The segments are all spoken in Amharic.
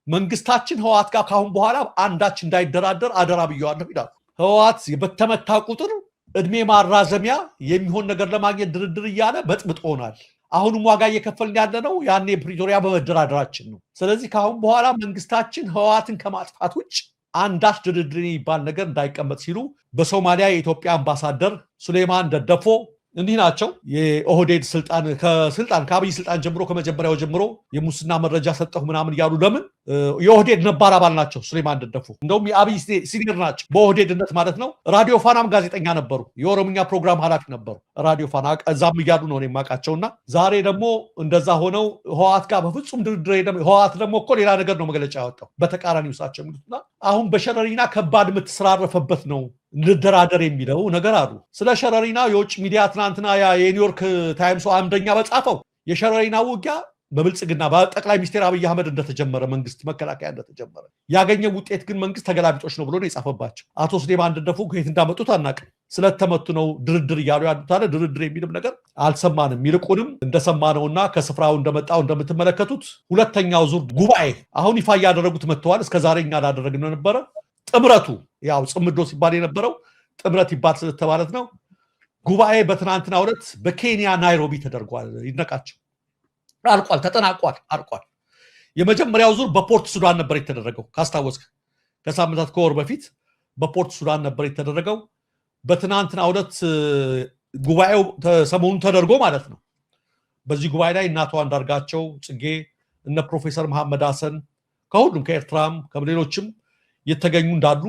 መንግስታችን ህወሓት ጋር ካሁን በኋላ አንዳች እንዳይደራደር አደራ ብየዋለሁ ይላል። ህወሓት በተመታ ቁጥር እድሜ ማራዘሚያ የሚሆን ነገር ለማግኘት ድርድር እያለ በጥብጦናል። አሁንም ዋጋ እየከፈልን ያለነው ያኔ ፕሪቶሪያ በመደራደራችን ነው። ስለዚህ ካሁን በኋላ መንግስታችን ህወሓትን ከማጥፋት ውጭ አንዳች ድርድር የሚባል ነገር እንዳይቀመጥ ሲሉ በሶማሊያ የኢትዮጵያ አምባሳደር ሱሌማን ደደፎ እንዲህ ናቸው። የኦህዴድ ከአብይ ስልጣን ጀምሮ ከመጀመሪያው ጀምሮ የሙስና መረጃ ሰጠሁ ምናምን እያሉ ለምን የኦህዴድ ነባር አባል ናቸው። ሱሌማን ደደፎ እንደውም የአብይ ሲኒየር ናቸው በኦህዴድነት ማለት ነው። ራዲዮ ፋናም ጋዜጠኛ ነበሩ። የኦሮምኛ ፕሮግራም ኃላፊ ነበሩ ራዲዮ ፋና። እዛም እያሉ ነው የማውቃቸውና ዛሬ ደግሞ እንደዛ ሆነው ህወሓት ጋር በፍጹም ድርድር ህወሓት ደግሞ እኮ ሌላ ነገር ነው መግለጫ ያወጣው በተቃራኒ ውሳቸው የሚሉትና አሁን በሸረሪና ከባድ የምትስራረፈበት ነው ልደራደር የሚለው ነገር አሉ። ስለ ሸረሪና የውጭ ሚዲያ ትናንትና የኒውዮርክ ታይምስ አምደኛ በጻፈው የሸረሪና ውጊያ በብልጽግና በጠቅላይ ሚኒስትር አብይ አህመድ እንደተጀመረ መንግስት መከላከያ እንደተጀመረ ያገኘው ውጤት ግን መንግስት ተገላቢጦች ነው ብሎ ነው የጻፈባቸው። አቶ ሱሌማን ደደፎ ከየት እንዳመጡት አናውቅም። ስለተመቱ ነው ድርድር እያሉ ያሉት አለ። ድርድር የሚልም ነገር አልሰማንም። ይልቁንም እንደሰማነውና ከስፍራው እንደመጣው እንደምትመለከቱት ሁለተኛው ዙር ጉባኤ አሁን ይፋ እያደረጉት መጥተዋል። እስከዛሬ እኛ አላደረግነው ነበረ። ጥምረቱ ያው ጽምዶ ሲባል የነበረው ጥምረት ይባል ስለተባለት ነው። ጉባኤ በትናንትናው ዕለት በኬንያ ናይሮቢ ተደርጓል። ይነቃቸው አልቋል፣ ተጠናቋል፣ አልቋል። የመጀመሪያው ዙር በፖርት ሱዳን ነበር የተደረገው። ካስታወስክ ከሳምንታት ከወር በፊት በፖርት ሱዳን ነበር የተደረገው። በትናንትናው ዕለት ጉባኤው ሰሞኑን ተደርጎ ማለት ነው። በዚህ ጉባኤ ላይ እናቷ አንዳርጋቸው ጽጌ፣ እነ ፕሮፌሰር መሐመድ ሐሰን ከሁሉም ከኤርትራም ከሌሎችም የተገኙ እንዳሉ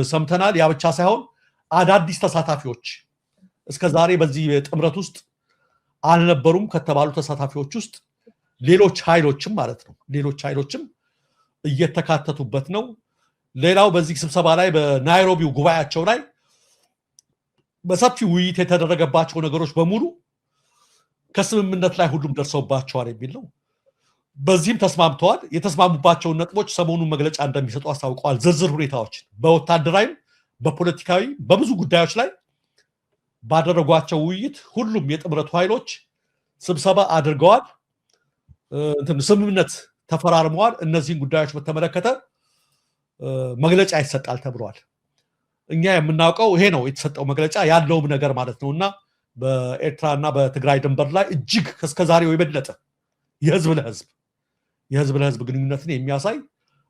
ሰምተናል። ያ ብቻ ሳይሆን አዳዲስ ተሳታፊዎች እስከዛሬ በዚህ ጥምረት ውስጥ አልነበሩም ከተባሉ ተሳታፊዎች ውስጥ ሌሎች ኃይሎችም ማለት ነው ሌሎች ኃይሎችም እየተካተቱበት ነው። ሌላው በዚህ ስብሰባ ላይ በናይሮቢው ጉባኤያቸው ላይ በሰፊው ውይይት የተደረገባቸው ነገሮች በሙሉ ከስምምነት ላይ ሁሉም ደርሰውባቸዋል የሚል ነው። በዚህም ተስማምተዋል። የተስማሙባቸውን ነጥቦች ሰሞኑን መግለጫ እንደሚሰጡ አስታውቀዋል። ዝርዝር ሁኔታዎች በወታደራዊም በፖለቲካዊ በብዙ ጉዳዮች ላይ ባደረጓቸው ውይይት ሁሉም የጥምረቱ ኃይሎች ስብሰባ አድርገዋል፣ ስምምነት ተፈራርመዋል። እነዚህን ጉዳዮች በተመለከተ መግለጫ ይሰጣል ተብሏል። እኛ የምናውቀው ይሄ ነው የተሰጠው መግለጫ ያለውም ነገር ማለት ነውና በኤርትራና በትግራይ ድንበር ላይ እጅግ እስከዛሬው የበለጠ የህዝብ ለህዝብ ግንኙነትን የሚያሳይ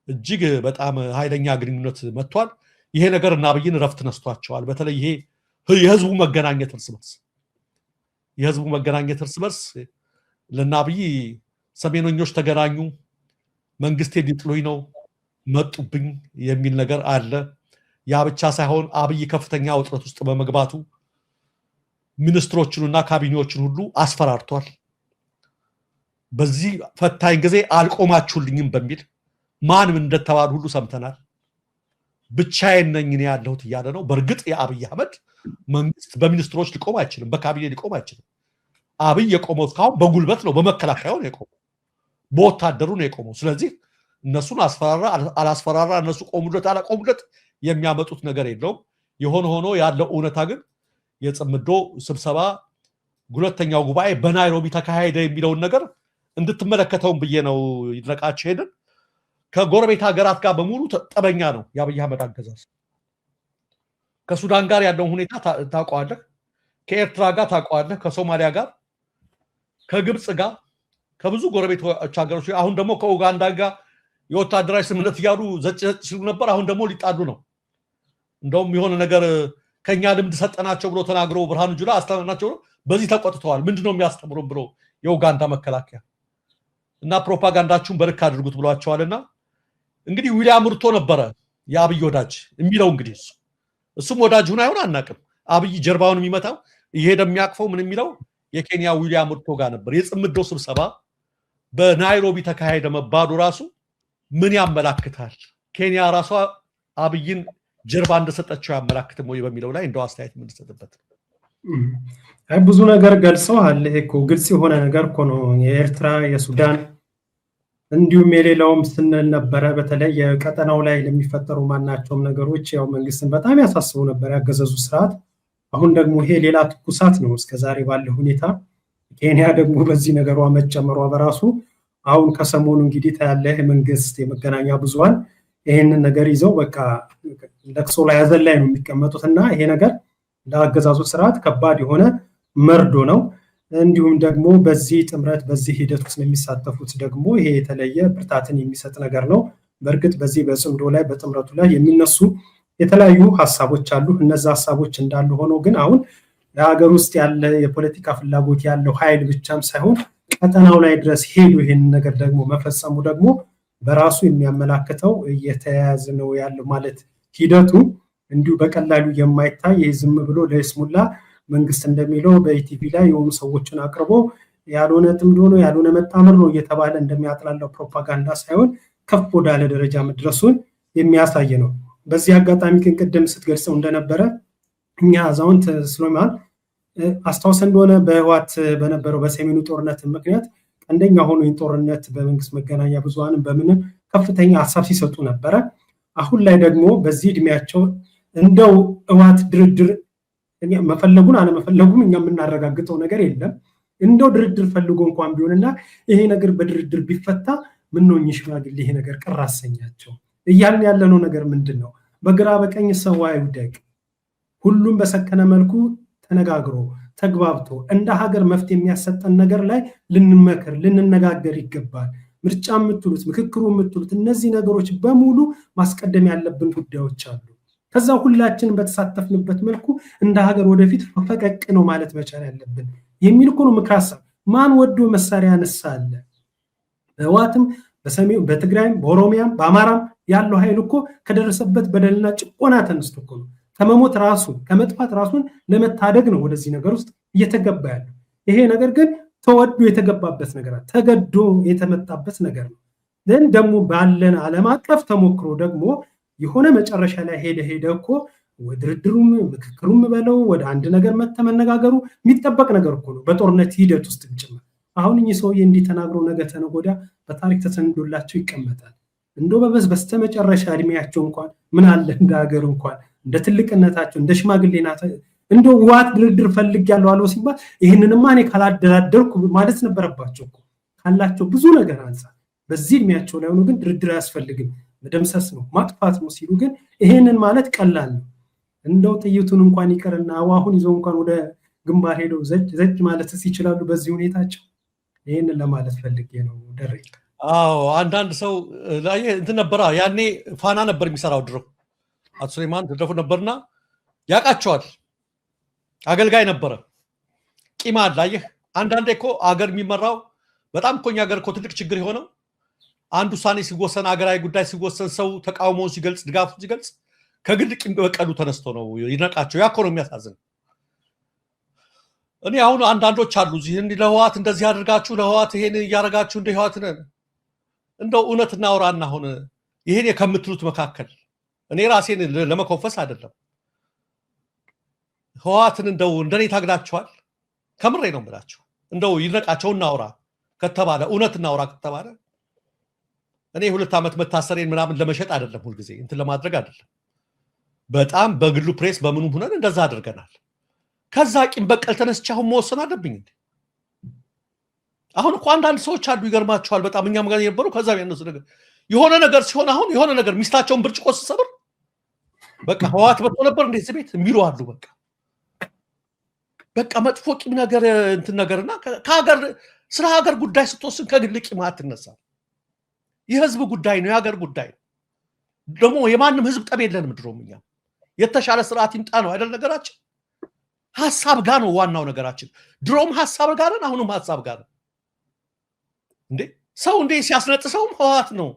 እጅግ በጣም ኃይለኛ ግንኙነት መጥቷል። ይሄ ነገር እና አብይን ረፍት ነስቷቸዋል። በተለይ ይሄ የህዝቡ መገናኘት እርስ በርስ ለና አብይ ሰሜነኞች ተገናኙ፣ መንግስቴ ሊጥሉኝ ነው መጡብኝ የሚል ነገር አለ። ያ ብቻ ሳይሆን አብይ ከፍተኛ ውጥረት ውስጥ በመግባቱ ሚኒስትሮችንና ካቢኔዎችን ሁሉ አስፈራርቷል። በዚህ ፈታኝ ጊዜ አልቆማችሁልኝም በሚል ማንም እንደተባሉ ሁሉ ሰምተናል። ብቻዬን ነኝ እኔ ያለሁት እያለ ነው። በእርግጥ የአብይ አህመድ መንግስት በሚኒስትሮች ሊቆም አይችልም፣ በካቢኔ ሊቆም አይችልም። አብይ የቆመው እስካሁን በጉልበት ነው፣ በመከላከያው ነው የቆመው፣ በወታደሩ ነው የቆመው። ስለዚህ እነሱን አስፈራራ አላስፈራራ፣ እነሱ ቆሙለት አላቆሙለት የሚያመጡት ነገር የለውም። የሆነ ሆኖ ያለው እውነታ ግን የጽምዶ ስብሰባ ሁለተኛው ጉባኤ በናይሮቢ ተካሄደ የሚለውን ነገር እንድትመለከተውን ብዬ ነው። ይድነቃቸው ሄደን ከጎረቤት ሀገራት ጋር በሙሉ ጠበኛ ነው የአብይ አህመድ አገዛዝ። ከሱዳን ጋር ያለውን ሁኔታ ታውቀዋለህ፣ ከኤርትራ ጋር ታውቀዋለህ፣ ከሶማሊያ ጋር፣ ከግብፅ ጋር፣ ከብዙ ጎረቤቶች ሀገሮች፣ አሁን ደግሞ ከኡጋንዳ ጋር የወታደራዊ ስምምነት እያሉ ዘጭ ሲሉ ነበር። አሁን ደግሞ ሊጣሉ ነው። እንደውም የሆነ ነገር ከኛ ልምድ ሰጠናቸው ብሎ ተናግሮ ብርሃኑ ጁላ አስተማርናቸው ነው። በዚህ ተቆጥተዋል። ምንድነው የሚያስተምሩን ብሎ የኡጋንዳ መከላከያ እና ፕሮፓጋንዳችሁን በልክ አድርጉት ብሏቸዋልና እንግዲህ ዊሊያም ሩቶ ነበረ የአብይ ወዳጅ የሚለው። እንግዲህ እሱም ወዳጅ ሆነ አይሆን አናውቅም። አብይ ጀርባውን የሚመታው እየሄደ የሚያቅፈው ምን የሚለው የኬንያ ዊሊያም ሩቶ ጋር ነበር። የጽምዶ ስብሰባ በናይሮቢ ተካሄደ መባሉ ራሱ ምን ያመላክታል? ኬንያ ራሷ አብይን ጀርባ እንደሰጠችው ያመላክትም ወይ በሚለው ላይ እንደው አስተያየት የምንሰጥበት ብዙ ነገር ገልጸዋል። ይሄ እኮ ግልጽ የሆነ ነገር እኮ ነው። የኤርትራ የሱዳን እንዲሁም የሌላውም ስንል ነበረ። በተለይ የቀጠናው ላይ ለሚፈጠሩ ማናቸውም ነገሮች ያው መንግስትን በጣም ያሳስቡ ነበር ያገዘዙ ስርዓት። አሁን ደግሞ ይሄ ሌላ ትኩሳት ነው እስከዛሬ ባለ ሁኔታ። ኬንያ ደግሞ በዚህ ነገሯ መጨመሯ በራሱ አሁን ከሰሞኑ እንግዲህ ታያለህ መንግስት የመገናኛ ብዙሃን ይሄንን ነገር ይዘው በቃ ለቅሶ ላይ ያዘን ላይ ነው የሚቀመጡትና ይሄ ነገር ለአገዛዙ ስርዓት ከባድ የሆነ መርዶ ነው። እንዲሁም ደግሞ በዚህ ጥምረት በዚህ ሂደት ውስጥ የሚሳተፉት ደግሞ ይሄ የተለየ ብርታትን የሚሰጥ ነገር ነው። በእርግጥ በዚህ በጽምዶ ላይ በጥምረቱ ላይ የሚነሱ የተለያዩ ሀሳቦች አሉ። እነዛ ሀሳቦች እንዳሉ ሆነው ግን አሁን የሀገር ውስጥ ያለ የፖለቲካ ፍላጎት ያለው ኃይል ብቻም ሳይሆን ቀጠናው ላይ ድረስ ሄዱ ይሄን ነገር ደግሞ መፈጸሙ ደግሞ በራሱ የሚያመላክተው እየተያያዘ ነው ያለው ማለት ሂደቱ እንዲሁ በቀላሉ የማይታይ ዝም ብሎ ለይስሙላ መንግስት እንደሚለው በኢቲቪ ላይ የሆኑ ሰዎችን አቅርቦ ያልሆነ ጥምዶ ነው ያልሆነ መጣመር ነው እየተባለ እንደሚያጥላለው ፕሮፓጋንዳ ሳይሆን ከፍ ወዳለ ደረጃ መድረሱን የሚያሳይ ነው። በዚህ አጋጣሚ ግን ቅድም ስትገልጸው እንደነበረ እኛ አዛውንት ስለማን አስታውሰ እንደሆነ በህወሓት በነበረው በሰሜኑ ጦርነት ምክንያት አንደኛ ሆኖ ጦርነት በመንግስት መገናኛ ብዙሃንም በምንም ከፍተኛ ሀሳብ ሲሰጡ ነበረ። አሁን ላይ ደግሞ በዚህ እድሜያቸው እንደው ህወሓት ድርድር መፈለጉን አለመፈለጉም እኛ የምናረጋግጠው ነገር የለም። እንደው ድርድር ፈልጎ እንኳን ቢሆንና ይሄ ነገር በድርድር ቢፈታ ምን ነው ሽማግሌ ይሄ ነገር ቅር አሰኛቸው እያልን ያለነው ነገር ምንድነው? በግራ በቀኝ ሰው አይውደቅ፣ ሁሉም በሰከነ መልኩ ተነጋግሮ ተግባብቶ እንደ ሀገር መፍትሄ የሚያሰጠን ነገር ላይ ልንመክር ልንነጋገር ይገባል። ምርጫ የምትሉት ምክክሩ የምትሉት እነዚህ ነገሮች በሙሉ ማስቀደም ያለብን ጉዳዮች አሉ። ከዛ ሁላችንም በተሳተፍንበት መልኩ እንደ ሀገር ወደፊት ፈቀቅ ነው ማለት መቻል ያለብን የሚል እኮ ነው ምክር ሀሳብ። ማን ወዶ መሳሪያ ያነሳለ? ህወሓትም በሰሜን በትግራይም በኦሮሚያም በአማራም ያለው ኃይል እኮ ከደረሰበት በደልና ጭቆና ተነስቶ እኮ ነው ከመሞት ራሱ ከመጥፋት ራሱን ለመታደግ ነው ወደዚህ ነገር ውስጥ እየተገባ ያለው። ይሄ ነገር ግን ተወዶ የተገባበት ነገር ተገዶ የተመጣበት ነገር ነው። ግን ደግሞ ባለን ዓለም አቀፍ ተሞክሮ ደግሞ የሆነ መጨረሻ ላይ ሄደ እኮ ድርድሩም ምክክሩም በለው ወደ አንድ ነገር መተመነጋገሩ የሚጠበቅ ነገር እኮ ነው በጦርነት ሂደት ውስጥ ጭምር። አሁን እኚህ ሰውዬ እንዲህ ተናግረው ነገ ተነገ ወዲያ በታሪክ ተሰንዶላቸው ይቀመጣል። እንደው በስተመጨረሻ እድሜያቸው እንኳን ምን አለ እንደ ሀገር እንኳን እንደ ትልቅነታቸው እንደ ሽማግሌናት እንደው ህወሓት ድርድር ፈልጊያለሁ አለው ሲባል ይሄንንማ እኔ ካላደራደርኩ ማለት ነበረባቸው እኮ ካላቸው ብዙ ነገር አንፃር። በዚህ እድሜያቸው ላይ ሆኖ ግን ድርድር አያስፈልግም መደምሰስ ነው ማጥፋት ነው ሲሉ ግን ይሄንን ማለት ቀላል ነው። እንደው ጥይቱን እንኳን ይቀርና አሁን ይዘው እንኳን ወደ ግንባር ሄደው ዘጅ ማለትስ ይችላሉ በዚህ ሁኔታቸው? ይሄንን ለማለት ፈልጌ ነው ደሬ። አዎ አንዳንድ ሰው ላይ እንትን ነበር ያኔ ፋና ነበር የሚሰራው ድሮ አቶ ሱሌማን ድረፉ ነበርና ያቃቸዋል። አገልጋይ ነበረ ቂም አለ። አየህ አንዳንዴ እኮ አገር የሚመራው በጣም እኮ እኛ አገር እኮ ትልቅ ችግር የሆነው አንድ ውሳኔ ሲወሰን አገራዊ ጉዳይ ሲወሰን ሰው ተቃውሞውን ሲገልጽ ድጋፉን ሲገልጽ ከግል ቂም በቀሉ ተነስቶ ነው ይነቃቸው። ያ እኮ ነው የሚያሳዝነው። እኔ አሁን አንዳንዶች አሉ እዚህ ለህወሓት እንደዚህ አድርጋችሁ ለህወሓት ይሄን እያደረጋችሁ እንደ ህወሓት እንደው እውነት እናውራና አሁን ይሄን ከምትሉት መካከል እኔ ራሴን ለመኮፈስ አይደለም ህወሓትን እንደው እንደኔ ታግዳቸዋል። ከምሬ ነው የምላችሁ። እንደው ይነቃቸው እናውራ ከተባለ እውነት እናውራ ከተባለ እኔ 2 ዓመት መታሰሬን ምናምን ለመሸጥ አይደለም ሁልጊዜ እንትን ለማድረግ አይደለም። በጣም በግሉ ፕሬስ በምኑም ሆነን እንደዛ አድርገናል። ከዛ ቂም በቀል ተነስቼ አሁን መወሰን አለብኝ እንዴ? አሁን እኮ አንዳንድ ሰዎች አሉ ይገርማቸዋል በጣም እኛም ጋር የነበሩ ከዛ ያነሱ ነገር የሆነ ነገር ሲሆን አሁን የሆነ ነገር ሚስታቸውን ብርጭቆ ሲሰብር በቃ ህወሓት መጥቶ ነበር እንደዚህ ቤት የሚሉ አሉ። በቃ መጥፎ ቂም ነገር እንትን ነገርና ከሀገር ስለ ሀገር ጉዳይ ስትወስን ከግል ቂም አትነሳም። የህዝብ ጉዳይ ነው የሀገር ጉዳይ ነው። ደግሞ የማንም ህዝብ ጠብ የለንም። ድሮም እኛ የተሻለ ስርዓት ይምጣ ነው አይደል ነገራችን። ሐሳብ ጋር ነው ዋናው ነገራችን። ድሮም ሐሳብ ጋር ነን፣ አሁንም ሐሳብ ጋር ነን። እንዴ ሰው እንዴ ሲያስነጥሰውም ህወሓት ነው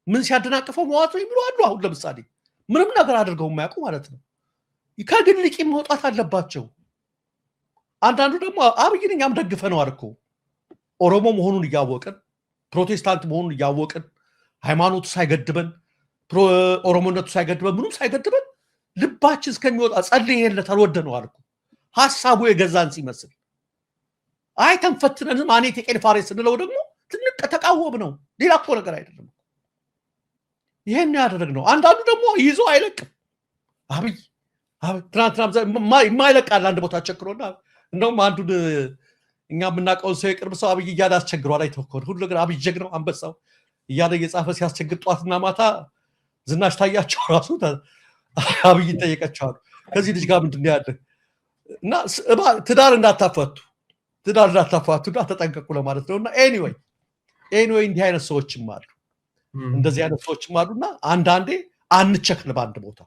ምን ሲያደናቅፈው ህወሓት ነው የሚሉ አሉ። አሁን ለምሳሌ ምንም ነገር አድርገው የማያውቁ ማለት ነው። ከግል ቂም መውጣት አለባቸው። አንዳንዱ ደግሞ አብይን እኛም ደግፈነዋል እኮ ኦሮሞ መሆኑን እያወቅን ፕሮቴስታንት መሆኑን እያወቅን ሃይማኖቱ ሳይገድበን ኦሮሞነቱ ሳይገድበን ምንም ሳይገድበን ልባችን እስከሚወጣ ጸልየለት አልወደነዋል እኮ ሐሳቡ የገዛን ሲመስል አይተን ፈትነን ማኔት የቄልፋሬስ ስንለው ደግሞ ትንቅ ተቃወም ነው። ሌላ እኮ ነገር አይደለም። ይሄን ያደረግነው አንዳንዱ ደግሞ ይዞ አይለቅም። አብይ ትናንትና የማይለቃል አንድ ቦታ ቸክሮና እንደውም አንዱን እኛ የምናውቀውን ሰው የቅርብ ሰው አብይ እያለ አስቸግሯል። አይተኮር ሁሉ ነገር አብይ ጀግናው አንበሳው እያለ እየጻፈ ሲያስቸግር ጧትና ማታ ዝናሽ ታያቸው ራሱ አብይ ጠየቀቻሉ ከዚህ ልጅ ጋር ምንድን ነው ያለ እና ትዳር እንዳታፈቱ ተጠንቀቁ ለማለት ነውና ኤኒዌይ እንዲህ አይነት ሰዎችም አሉ እንደዚህ አይነት ሰዎችም አሉና አንዳንዴ አንቸክል ባንድ ቦታ